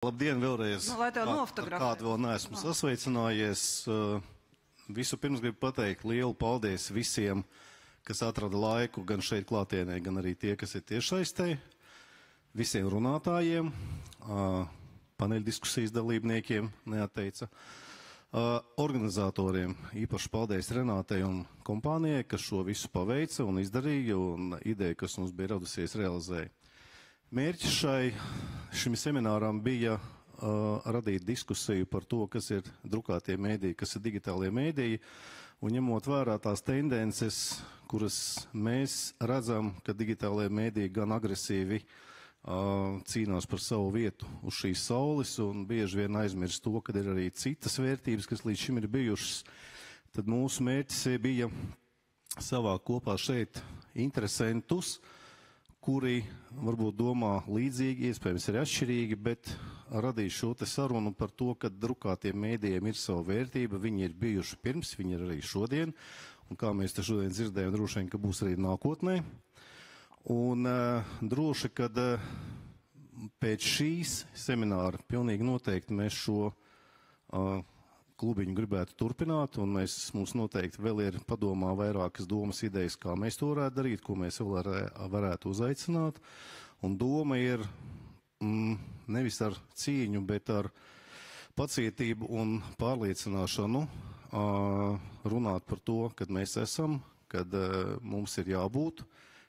Labdien vēlreiz. Nu, lai tev nofotografē. Kādu vēl neesmu sasveicinājies. Vispirms gribu pateikt lielu paldies visiem, kas atrada laiku gan šeit klātienē, gan arī tie, kas ir tiešsaistē. Visiem runātājiem, paneļdiskusijas dalībniekiem neatteica. Organizatoriem īpaši paldies Renātei un kompānijai, kas šo visu paveica un izdarīja, un ideja, kas mums bija radusies, realizēja. Mērķis šim semināram bija radīt diskusiju par to, kas ir drukātie mēdīji, kas ir digitālie mēdīji, un ņemot vērā tās tendences, kuras mēs redzam, ka digitālie mēdīji gan agresīvi cīnās par savu vietu uz šīs saules, un bieži vien aizmirst to, ka ir arī citas vērtības, kas līdz šim ir bijušas, tad mūsu mērķis bija savākt kopā šeit interesantus, kuri varbūt domā līdzīgi, iespējams ir atšķirīgi, bet radīs šo te sarunu par to, ka drukātiem mēdījiem ir sava vērtība, viņi ir bijuši pirms, viņi ir arī šodien, un kā mēs te šodien dzirdējam, droši vien, ka būs arī nākotnē. Un droši, kad pēc šīs semināra pilnīgi noteikti mēs šo klubiņu gribētu turpināt, un mums noteikti vēl ir padomā vairākas domas, idejas, kā mēs to varētu darīt, ko mēs vēl varētu uzaicināt. Un doma ir nevis ar cīņu, bet ar pacietību un pārliecināšanu runāt par to, kad mēs esam, kad mums ir jābūt,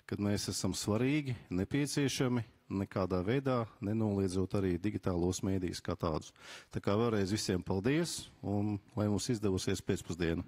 kad mēs esam svarīgi, nepieciešami, nekādā veidā nenoliedzot arī digitālos mēdījus kā tādus. Tā kā vēlreiz visiem paldies un lai mums izdevusies pēcpusdiena.